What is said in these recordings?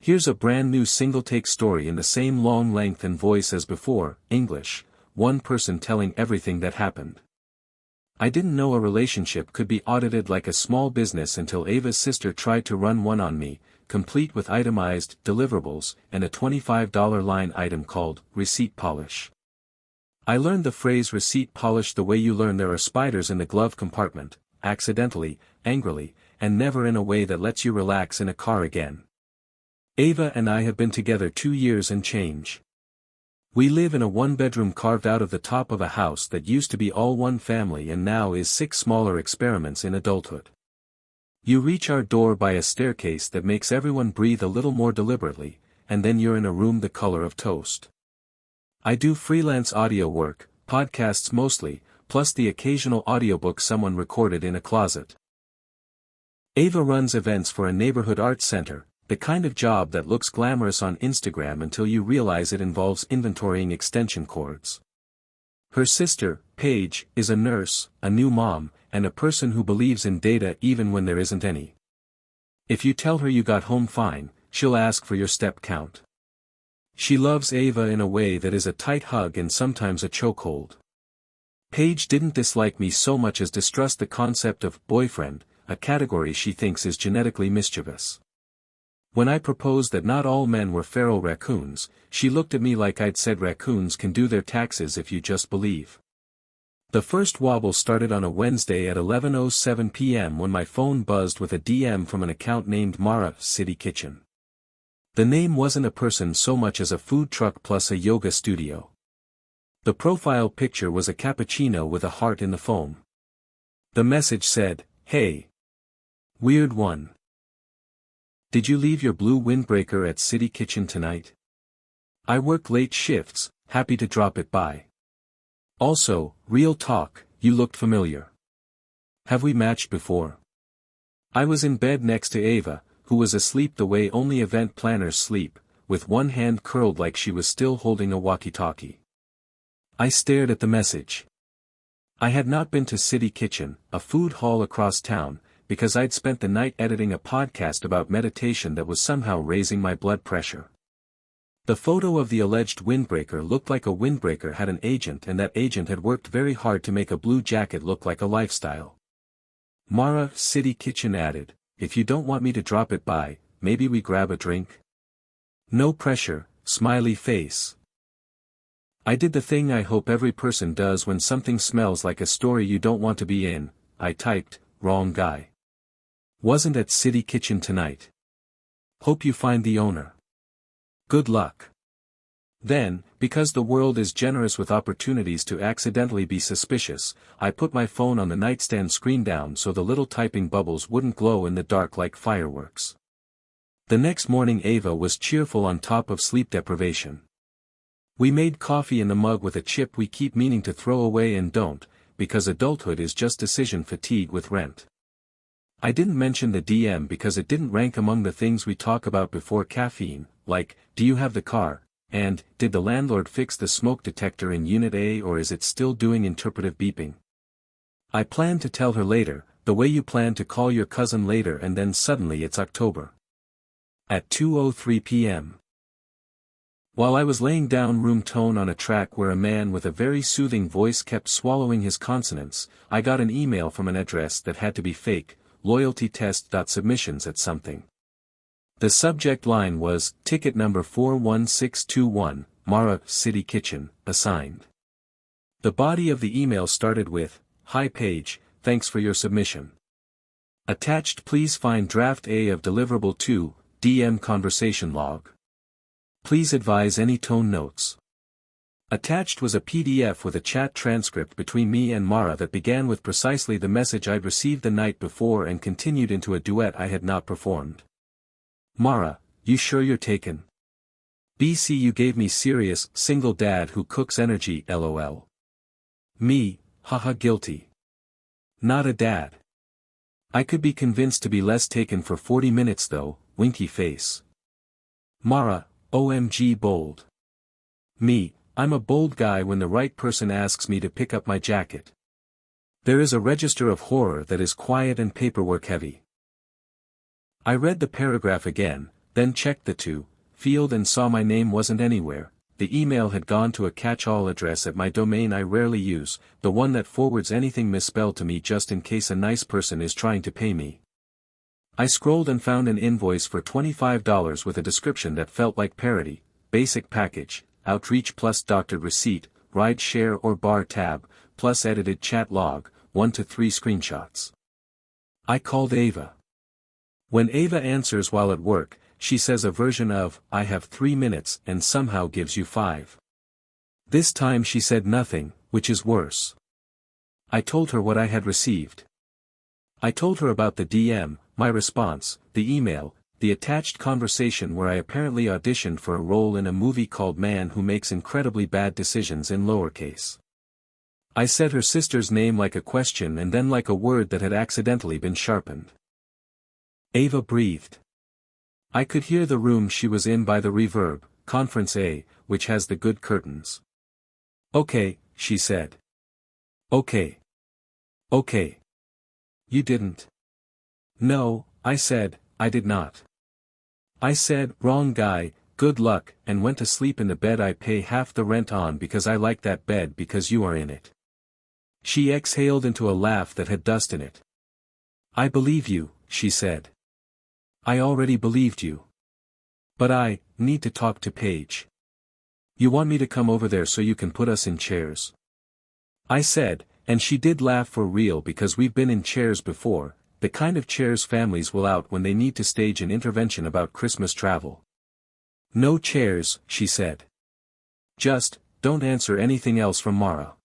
Here's a brand new single-take story in the same long length and voice as before, English, one person telling everything that happened. I didn't know a relationship could be audited like a small business until Ava's sister tried to run one on me, complete with itemized deliverables and a $25 line item called receipt polish. I learned the phrase receipt polish the way you learn there are spiders in the glove compartment, accidentally, angrily, and never in a way that lets you relax in a car again. Ava and I have been together 2 years and change. We live in a one-bedroom carved out of the top of a house that used to be all one family and now is 6 smaller experiments in adulthood. You reach our door by a staircase that makes everyone breathe a little more deliberately, and then you're in a room the color of toast. I do freelance audio work, podcasts mostly, plus the occasional audiobook someone recorded in a closet. Ava runs events for a neighborhood arts center, the kind of job that looks glamorous on Instagram until you realize it involves inventorying extension cords. Her sister, Paige, is a nurse, a new mom, and a person who believes in data even when there isn't any. If you tell her you got home fine, she'll ask for your step count. She loves Ava in a way that is a tight hug and sometimes a chokehold. Paige didn't dislike me so much as distrust the concept of boyfriend, a category she thinks is genetically mischievous. When I proposed that not all men were feral raccoons, she looked at me like I'd said raccoons can do their taxes if you just believe. The first wobble started on a Wednesday at 11:07 p.m. when my phone buzzed with a DM from an account named Mara City Kitchen. The name wasn't a person so much as a food truck plus a yoga studio. The profile picture was a cappuccino with a heart in the foam. The message said, "Hey. Weird one. Did you leave your blue windbreaker at City Kitchen tonight? I work late shifts, happy to drop it by. Also, real talk, you looked familiar. Have we matched before?" I was in bed next to Ava, who was asleep the way only event planners sleep, with one hand curled like she was still holding a walkie-talkie. I stared at the message. I had not been to City Kitchen, a food hall across town, because I'd spent the night editing a podcast about meditation that was somehow raising my blood pressure. The photo of the alleged windbreaker looked like a windbreaker had an agent and that agent had worked very hard to make a blue jacket look like a lifestyle. Mara City Kitchen added, "If you don't want me to drop it by, maybe we grab a drink? No pressure, smiley face." I did the thing I hope every person does when something smells like a story you don't want to be in. I typed, "Wrong guy. Wasn't at City Kitchen tonight. Hope you find the owner. Good luck." Then, because the world is generous with opportunities to accidentally be suspicious, I put my phone on the nightstand screen down so the little typing bubbles wouldn't glow in the dark like fireworks. The next morning Ava was cheerful on top of sleep deprivation. We made coffee in the mug with a chip we keep meaning to throw away and don't, because adulthood is just decision fatigue with rent. I didn't mention the DM because it didn't rank among the things we talk about before caffeine, like, do you have the car, and, did the landlord fix the smoke detector in Unit A or is it still doing interpretive beeping? I planned to tell her later, the way you plan to call your cousin later and then suddenly it's October. At 2:03 p.m. While I was laying down room tone on a track where a man with a very soothing voice kept swallowing his consonants, I got an email from an address that had to be fake, loyaltytest.submissions at something. The subject line was, ticket number 41621, Mara City Kitchen, assigned. The body of the email started with, "Hi Paige, thanks for your submission. Attached please find draft A of deliverable 2, DM conversation log. Please advise any tone notes." Attached was a PDF with a chat transcript between me and Mara that began with precisely the message I'd received the night before and continued into a duet I had not performed. "Mara, you sure you're taken? BC you gave me serious, single dad who cooks energy lol. Me, haha guilty. Not a dad. I could be convinced to be less taken for 40 minutes though, winky face. Mara, OMG bold. Me, I'm a bold guy when the right person asks me to pick up my jacket. There is a register of horror that is quiet and paperwork heavy. I read the paragraph again, then checked the to field and saw my name wasn't anywhere. The email had gone to a catch-all address at my domain I rarely use, the one that forwards anything misspelled to me just in case a nice person is trying to pay me. I scrolled and found an invoice for $25 with a description that felt like parody: basic package, outreach plus doctored receipt, ride share or bar tab, plus edited chat log, 1 to 3 screenshots. I called Ava. When Ava answers while at work, she says a version of, "I have 3 minutes," and somehow gives you 5. This time she said nothing, which is worse. I told her what I had received. I told her about the DM, my response, the email, the attached conversation where I apparently auditioned for a role in a movie called Man Who Makes Incredibly Bad Decisions in lowercase. I said her sister's name like a question and then like a word that had accidentally been sharpened. Ava breathed. I could hear the room she was in by the reverb, Conference A, which has the good curtains. "Okay," she said. "Okay. Okay. You didn't." "No," I said, "I did not." I said, "Wrong guy, good luck," and went to sleep in the bed I pay half the rent on because I like that bed because you are in it. She exhaled into a laugh that had dust in it. "I believe you," she said. "I already believed you. But I need to talk to Paige. You want me to come over there so you can put us in chairs?" I said, and she did laugh for real because we've been in chairs before, the kind of chairs families will out when they need to stage an intervention about Christmas travel. "No chairs," she said. "Just, don't answer anything else from Mara.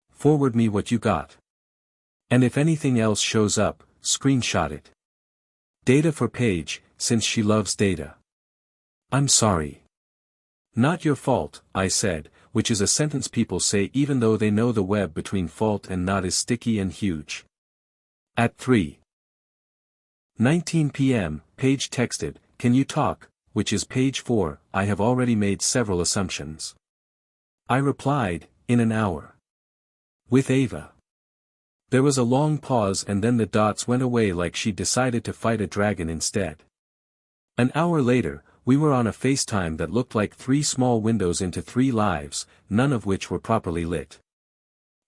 Forward me what you got. And if anything else shows up, screenshot it. Data for Paige, since she loves data." "I'm sorry." "Not your fault," I said, which is a sentence people say even though they know the web between fault and not is sticky and huge. At 3:19 p.m., Paige texted, "Can you talk?" which is page 4, I have already made several assumptions. I replied, "In an hour. With Ava." There was a long pause and then the dots went away like she'd decided to fight a dragon instead. An hour later, we were on a FaceTime that looked like 3 small windows into 3 lives, none of which were properly lit.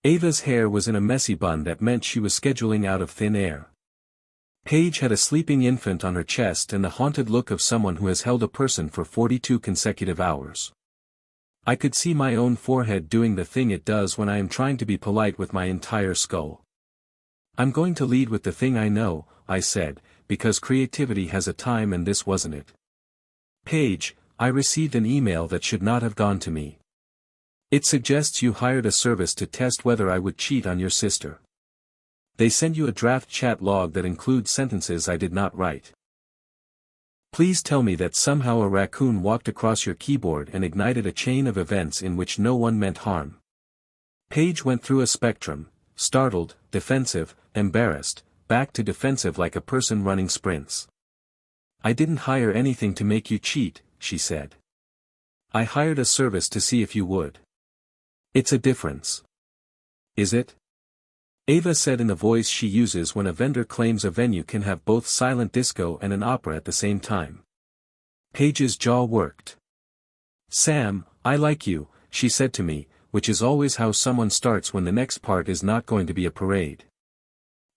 Ava's hair was in a messy bun that meant she was scheduling out of thin air. Paige had a sleeping infant on her chest and the haunted look of someone who has held a person for 42 consecutive hours. I could see my own forehead doing the thing it does when I am trying to be polite with my entire skull. "I'm going to lead with the thing I know," I said, because creativity has a time and this wasn't it. "Paige, I received an email that should not have gone to me. It suggests you hired a service to test whether I would cheat on your sister. They send you a draft chat log that includes sentences I did not write. Please tell me that somehow a raccoon walked across your keyboard and ignited a chain of events in which no one meant harm." Paige went through a spectrum: startled, defensive, embarrassed, back to defensive like a person running sprints. "I didn't hire anything to make you cheat," she said. "I hired a service to see if you would. It's a difference." "Is it?" Ava said in the voice she uses when a vendor claims a venue can have both silent disco and an opera at the same time. Paige's jaw worked. "Sam, I like you," she said to me, which is always how someone starts when the next part is not going to be a parade.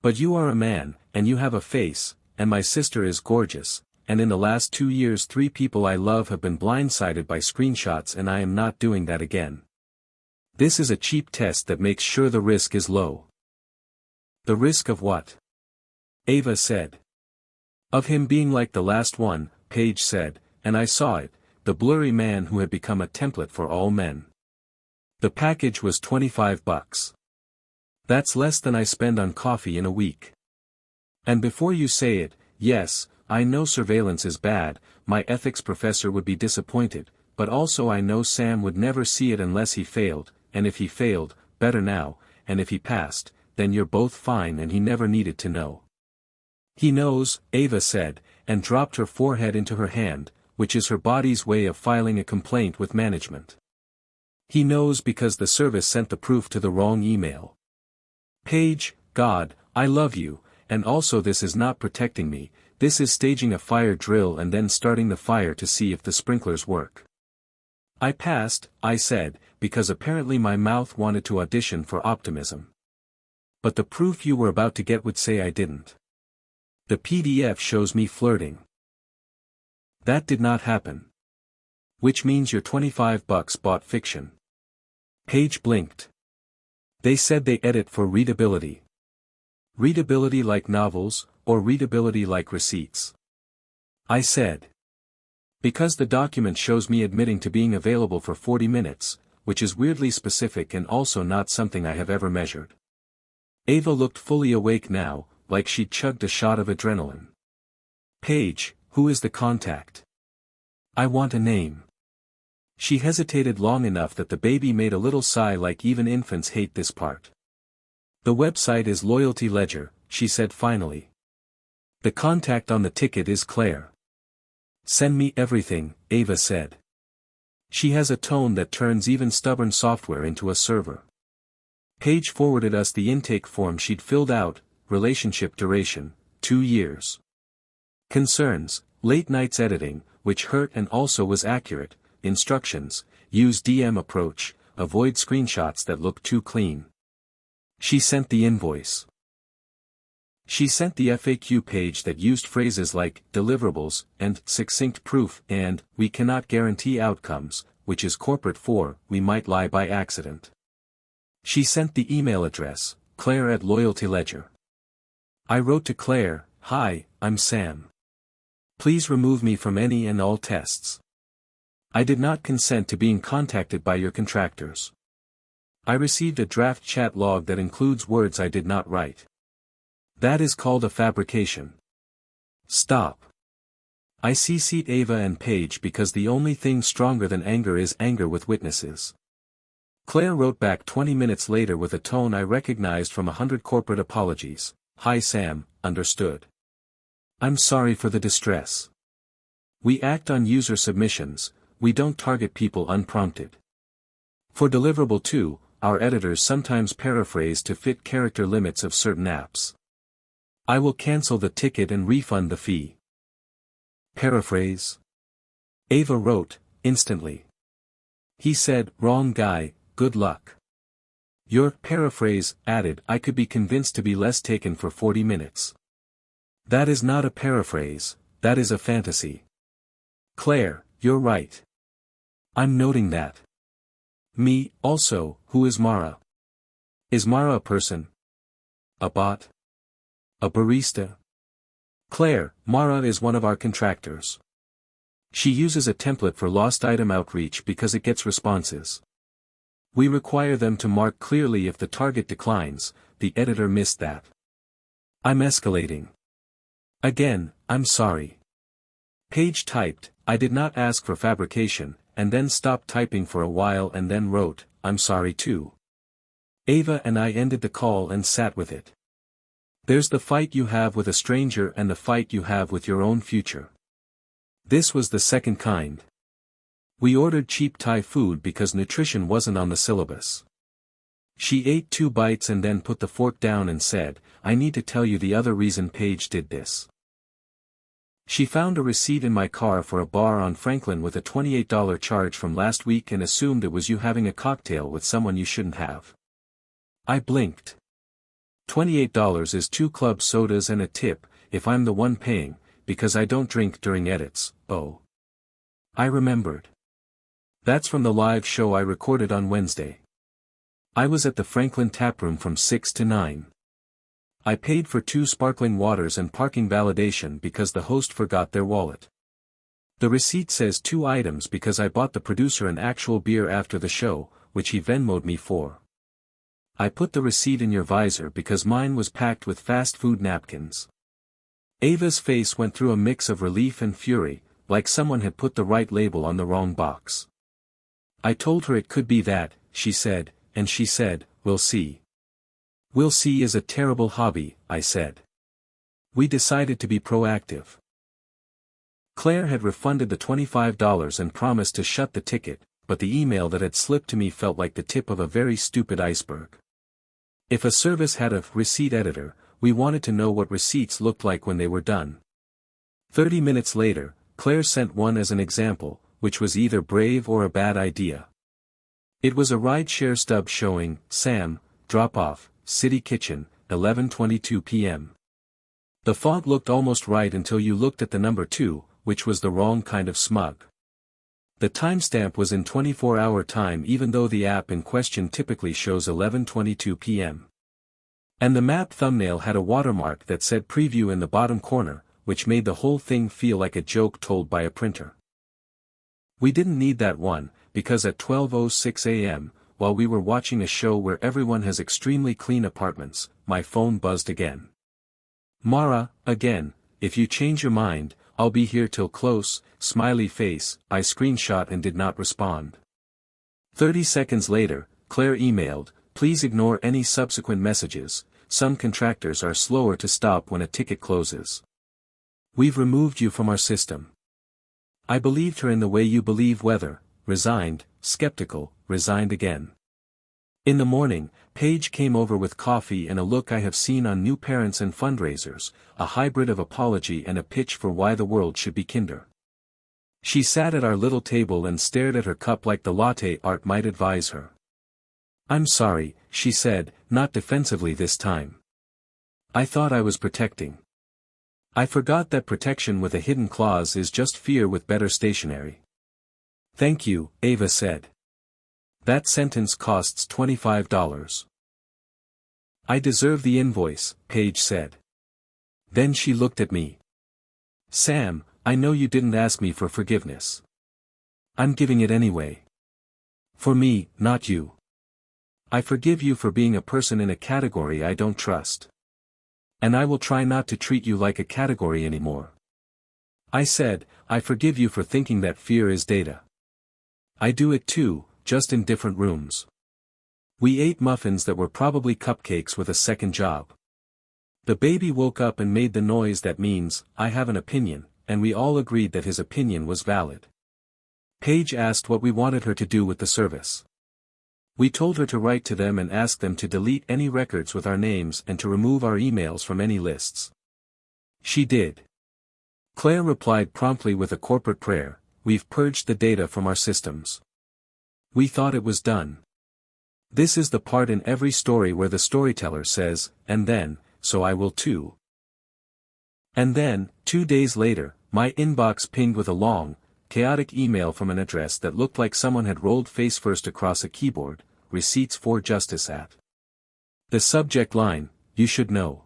"But you are a man, and you have a face, and my sister is gorgeous, and in the last 2 years 3 people I love have been blindsided by screenshots and I am not doing that again. This is a cheap test that makes sure the risk is low." "The risk of what?" Ava said. "Of him being like the last one," Paige said, and I saw it, the blurry man who had become a template for all men. The package was $25. That's less than I spend on coffee in a week. And before you say it, yes, I know surveillance is bad, my ethics professor would be disappointed, but also I know Sam would never see it unless he failed, and if he failed, better now, and if he passed, then you're both fine and he never needed to know. "He knows," Ava said, and dropped her forehead into her hand, which is her body's way of filing a complaint with management. "He knows because the service sent the proof to the wrong email. Paige, God, I love you, and also this is not protecting me, This is staging a fire drill and then starting the fire to see if the sprinklers work. I passed, I said, because apparently my mouth wanted to audition for optimism. But the proof you were about to get would say I didn't. The PDF shows me flirting. That did not happen. Which means your $25 bought fiction. Paige blinked. They said they edit for readability. Readability like novels, or readability like receipts? I said. Because the document shows me admitting to being available for 40 minutes, which is weirdly specific and also not something I have ever measured. Ava looked fully awake now, like she'd chugged a shot of adrenaline. Paige, who is the contact? I want a name. She hesitated long enough that the baby made a little sigh like even infants hate this part. The website is Loyalty Ledger, she said finally. The contact on the ticket is Claire. Send me everything, Ava said. She has a tone that turns even stubborn software into a server. Paige forwarded us the intake form she'd filled out, relationship duration, 2 years. Concerns, late nights editing, which hurt and also was accurate, instructions, use DM approach, avoid screenshots that look too clean. She sent the invoice. She sent the FAQ page that used phrases like, deliverables, and succinct proof, and, we cannot guarantee outcomes, which is corporate for, we might lie by accident. She sent the email address, Claire at Loyalty Ledger. I wrote to Claire, hi, I'm Sam. Please remove me from any and all tests. I did not consent to being contacted by your contractors. I received a draft chat log that includes words I did not write. That is called a fabrication. Stop. I CC'd Ava and Paige because the only thing stronger than anger is anger with witnesses. Claire wrote back 20 minutes later with a tone I recognized from 100 corporate apologies. Hi Sam, understood. I'm sorry for the distress. We act on user submissions, we don't target people unprompted. For deliverable 2, our editors sometimes paraphrase to fit character limits of certain apps. I will cancel the ticket and refund the fee. Paraphrase? Ava wrote, instantly. He said, wrong guy, good luck. Your paraphrase added, I could be convinced to be less taken for 40 minutes. That is not a paraphrase, that is a fantasy. Claire, you're right. I'm noting that. Me, also, who is Mara? Is Mara a person? A bot? A barista? Claire, Mara is one of our contractors. She uses a template for lost item outreach because it gets responses. We require them to mark clearly if the target declines, the editor missed that. I'm escalating. Again, I'm sorry. Paige typed, I did not ask for fabrication, and then stopped typing for a while and then wrote, I'm sorry too. Ava and I ended the call and sat with it. There's the fight you have with a stranger and the fight you have with your own future. This was the second kind. We ordered cheap Thai food because nutrition wasn't on the syllabus. She ate 2 bites and then put the fork down and said, I need to tell you the other reason Paige did this. She found a receipt in my car for a bar on Franklin with a $28 charge from last week and assumed it was you having a cocktail with someone you shouldn't have. I blinked. $28 is 2 club sodas and a tip, if I'm the one paying, because I don't drink during edits, oh. I remembered. That's from the live show I recorded on Wednesday. I was at the Franklin taproom from 6 to 9. I paid for 2 sparkling waters and parking validation because the host forgot their wallet. The receipt says 2 items because I bought the producer an actual beer after the show, which he Venmo'd me for. I put the receipt in your visor because mine was packed with fast food napkins. Ava's face went through a mix of relief and fury, like someone had put the right label on the wrong box. I told her it could be that, she said, and she said, we'll see. We'll see is a terrible hobby, I said. We decided to be proactive. Claire had refunded the $25 and promised to shut the ticket, but the email that had slipped to me felt like the tip of a very stupid iceberg. If a service had a receipt editor, we wanted to know what receipts looked like when they were done. 30 minutes later, Claire sent one as an example, which was either brave or a bad idea. It was a ride-share stub showing, Sam, drop-off, City Kitchen, 11:22 p.m. The font looked almost right until you looked at the number 2, which was the wrong kind of smug. The timestamp was in 24-hour time even though the app in question typically shows 11:22 p.m. And the map thumbnail had a watermark that said preview in the bottom corner, which made the whole thing feel like a joke told by a printer. We didn't need that one, because at 12:06 a.m., while we were watching a show where everyone has extremely clean apartments, my phone buzzed again. Mara, again, if you change your mind, I'll be here till close, smiley face. I screenshot and did not respond. 30 seconds later, Claire emailed, please ignore any subsequent messages, some contractors are slower to stop when a ticket closes. We've removed you from our system. I believed her in the way you believe weather, resigned, skeptical, resigned again. In the morning, Paige came over with coffee and a look I have seen on new parents and fundraisers, a hybrid of apology and a pitch for why the world should be kinder. She sat at our little table and stared at her cup like the latte art might advise her. I'm sorry, she said, not defensively this time. I thought I was protecting. I forgot that protection with a hidden clause is just fear with better stationery. Thank you, Ava said. That sentence costs $25. I deserve the invoice, Paige said. Then she looked at me. Sam, I know you didn't ask me for forgiveness. I'm giving it anyway. For me, not you. I forgive you for being a person in a category I don't trust. And I will try not to treat you like a category anymore. I said, I forgive you for thinking that fear is data. I do it too, just in different rooms. We ate muffins that were probably cupcakes with a second job. The baby woke up and made the noise that means, I have an opinion, and we all agreed that his opinion was valid. Paige asked what we wanted her to do with the service. We told her to write to them and ask them to delete any records with our names and to remove our emails from any lists. She did. Claire replied promptly with a corporate prayer, we've purged the data from our systems. We thought it was done. This is the part in every story where the storyteller says, and then, so I will too. And then, 2 days later, my inbox pinged with a long, chaotic email from an address that looked like someone had rolled face first across a keyboard, receipts for justice at. The subject line, you should know.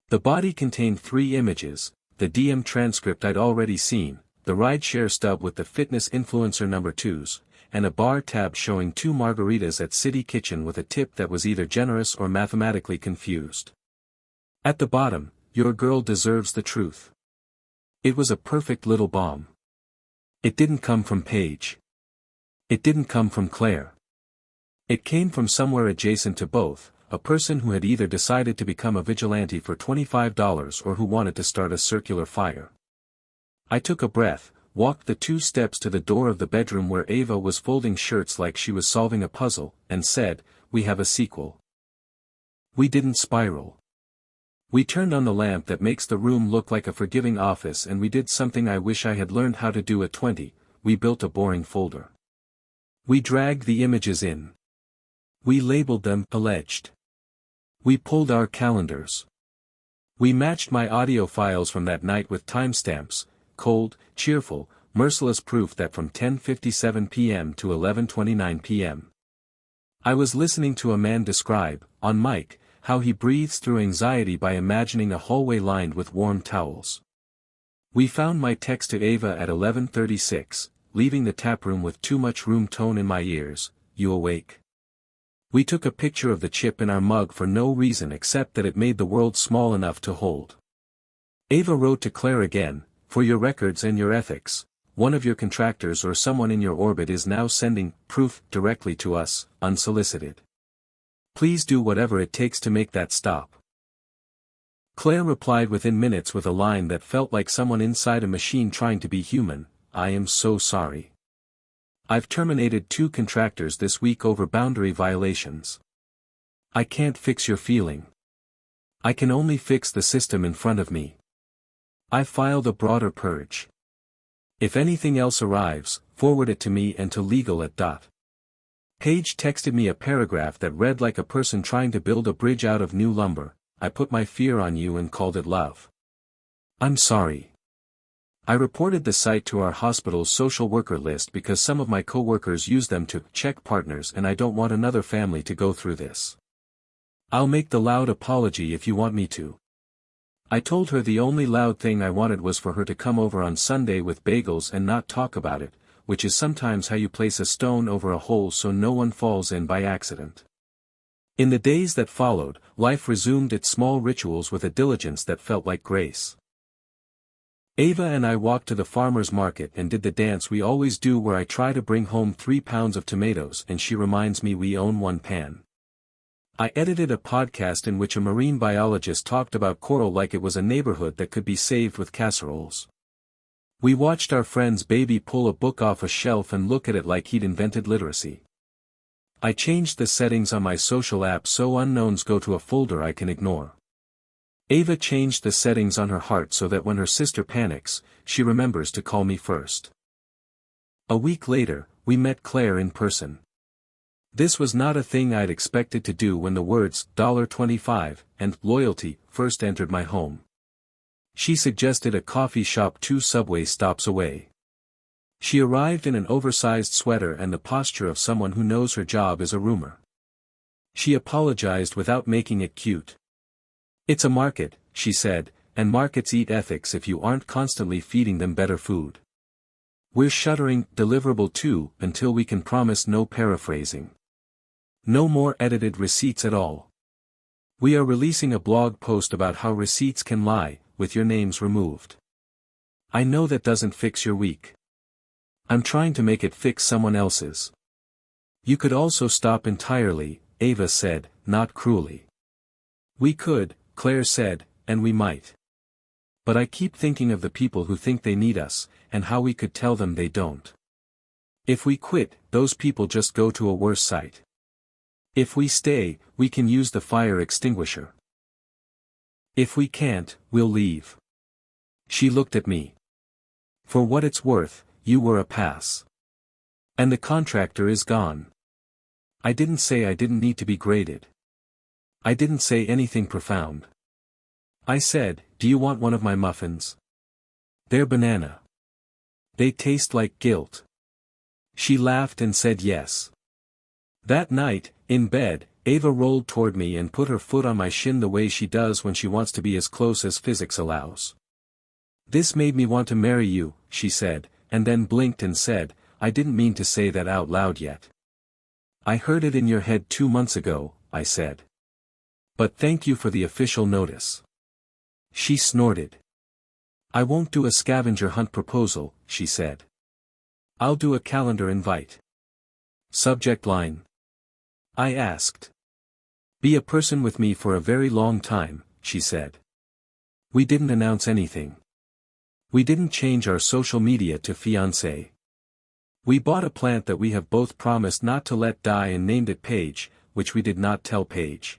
The body contained 3 images, the DM transcript I'd already seen, the rideshare stub with the fitness influencer number 2s, and a bar tab showing 2 margaritas at City Kitchen with a tip that was either generous or mathematically confused. At the bottom, your girl deserves the truth. It was a perfect little bomb. It didn't come from Paige. It didn't come from Claire. It came from somewhere adjacent to both, a person who had either decided to become a vigilante for $25 or who wanted to start a circular fire. I took a breath, walked the 2 steps to the door of the bedroom where Ava was folding shirts like she was solving a puzzle, and said, we have a sequel. We didn't spiral. We turned on the lamp that makes the room look like a forgiving office and we did something I wish I had learned how to do at 20, we built a boring folder. We dragged the images in. We labeled them alleged. We pulled our calendars. We matched my audio files from that night with timestamps, cold, cheerful, merciless proof that from 10:57 p.m. to 11:29 p.m. I was listening to a man describe, on mic, how he breathes through anxiety by imagining a hallway lined with warm towels. We found my text to Ava at 11:36, leaving the taproom with too much room tone in my ears, you awake? We took a picture of the chip in our mug for no reason except that it made the world small enough to hold. Ava wrote to Claire again, for your records and your ethics, one of your contractors or someone in your orbit is now sending proof directly to us, unsolicited. Please do whatever it takes to make that stop. Claire replied within minutes with a line that felt like someone inside a machine trying to be human, I am so sorry. I've terminated 2 contractors this week over boundary violations. I can't fix your feeling. I can only fix the system in front of me. I filed a broader purge. If anything else arrives, forward it to me and to legal at dot. Paige texted me a paragraph that read like a person trying to build a bridge out of new lumber. I put my fear on you and called it love. I'm sorry. I reported the site to our hospital's social worker list because some of my coworkers use them to check partners and I don't want another family to go through this. I'll make the loud apology if you want me to. I told her the only loud thing I wanted was for her to come over on Sunday with bagels and not talk about it, which is sometimes how you place a stone over a hole so no one falls in by accident. In the days that followed, life resumed its small rituals with a diligence that felt like grace. Ava and I walked to the farmer's market and did the dance we always do where I try to bring home 3 pounds of tomatoes and she reminds me we own 1 pan. I edited a podcast in which a marine biologist talked about coral like it was a neighborhood that could be saved with casseroles. We watched our friend's baby pull a book off a shelf and look at it like he'd invented literacy. I changed the settings on my social app so unknowns go to a folder I can ignore. Ava changed the settings on her heart so that when her sister panics, she remembers to call me first. A week later, we met Claire in person. This was not a thing I'd expected to do when the words $25 and loyalty first entered my home. She suggested a coffee shop 2 subway stops away. She arrived in an oversized sweater and the posture of someone who knows her job is a rumor. She apologized without making it cute. It's a market, she said, and markets eat ethics if you aren't constantly feeding them better food. We're shuttering Deliverable 2 until we can promise no paraphrasing. No more edited receipts at all. We are releasing a blog post about how receipts can lie, with your names removed. I know that doesn't fix your week. I'm trying to make it fix someone else's. You could also stop entirely, Ava said, not cruelly. We could, Claire said, and we might. But I keep thinking of the people who think they need us, and how we could tell them they don't. If we quit, those people just go to a worse site. If we stay, we can use the fire extinguisher. If we can't, we'll leave. She looked at me. For what it's worth, you were a pass. And the contractor is gone. I didn't say I didn't need to be graded. I didn't say anything profound. I said, do you want one of my muffins? They're banana. They taste like guilt. She laughed and said yes. That night, in bed, Ava rolled toward me and put her foot on my shin the way she does when she wants to be as close as physics allows. This made me want to marry you, she said, and then blinked and said, I didn't mean to say that out loud yet. I heard it in your head 2 months ago, I said. But thank you for the official notice. She snorted. I won't do a scavenger hunt proposal, she said. I'll do a calendar invite. Subject line. I asked. Be a person with me for a very long time, she said. We didn't announce anything. We didn't change our social media to fiancé. We bought a plant that we have both promised not to let die and named it Paige, which we did not tell Paige.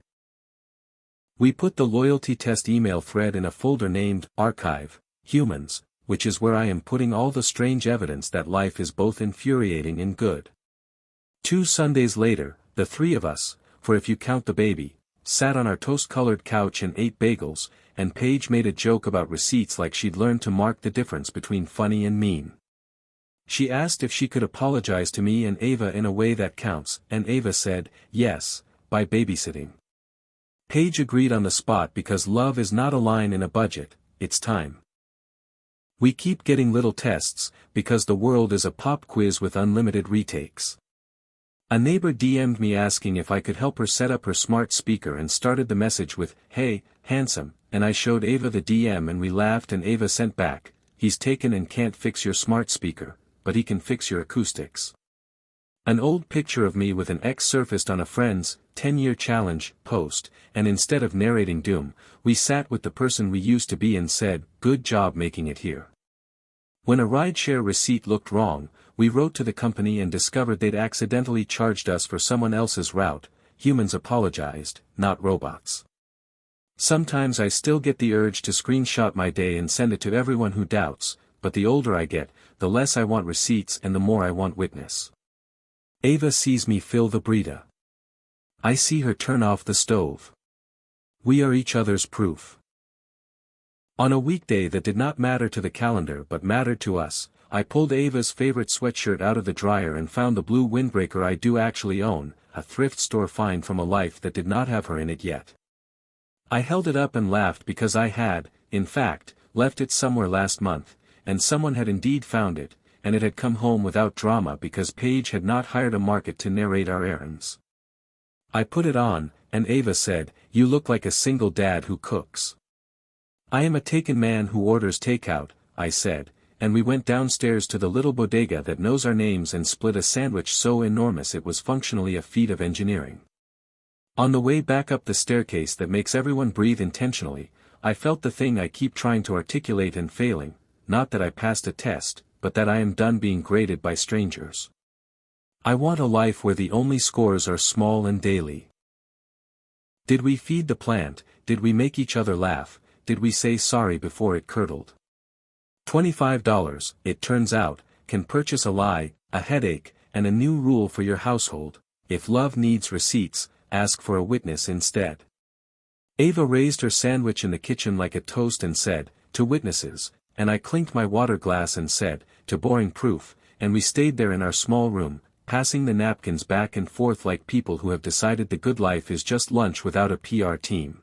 We put the loyalty test email thread in a folder named Archive, Humans, which is where I am putting all the strange evidence that life is both infuriating and good. 2 Sundays later, the 3 of us, for if you count the baby, sat on our toast-colored couch and ate bagels, and Paige made a joke about receipts like she'd learned to mark the difference between funny and mean. She asked if she could apologize to me and Ava in a way that counts, and Ava said, yes, by babysitting. Paige agreed on the spot because love is not a line in a budget, it's time. We keep getting little tests, because the world is a pop quiz with unlimited retakes. A neighbor DM'd me asking if I could help her set up her smart speaker and started the message with, hey, handsome, and I showed Ava the DM and we laughed and Ava sent back, he's taken and can't fix your smart speaker, but he can fix your acoustics. An old picture of me with an X surfaced on a friend's 10-year challenge post, and instead of narrating doom, we sat with the person we used to be and said, good job making it here. When a rideshare receipt looked wrong, we wrote to the company and discovered they'd accidentally charged us for someone else's route. Humans apologized, not robots. Sometimes I still get the urge to screenshot my day and send it to everyone who doubts, but the older I get, the less I want receipts and the more I want witness. Ava sees me fill the Brita. I see her turn off the stove. We are each other's proof. On a weekday that did not matter to the calendar but mattered to us, I pulled Ava's favorite sweatshirt out of the dryer and found the blue windbreaker I do actually own, a thrift store find from a life that did not have her in it yet. I held it up and laughed because I had, in fact, left it somewhere last month, and someone had indeed found it, and it had come home without drama because Paige had not hired a market to narrate our errands. I put it on, and Ava said, "You look like a single dad who cooks." "I am a taken man who orders takeout," I said, and we went downstairs to the little bodega that knows our names and split a sandwich so enormous it was functionally a feat of engineering. On the way back up the staircase that makes everyone breathe intentionally, I felt the thing I keep trying to articulate and failing, not that I passed a test, but that I am done being graded by strangers. I want a life where the only scores are small and daily. Did we feed the plant? Did we make each other laugh? Did we say sorry before it curdled? $25, it turns out, can purchase a lie, a headache, and a new rule for your household. If love needs receipts, ask for a witness instead. Ava raised her sandwich in the kitchen like a toast and said, "To witnesses," and I clinked my water glass and said, "To boring proof," and we stayed there in our small room, passing the napkins back and forth like people who have decided the good life is just lunch without a PR team.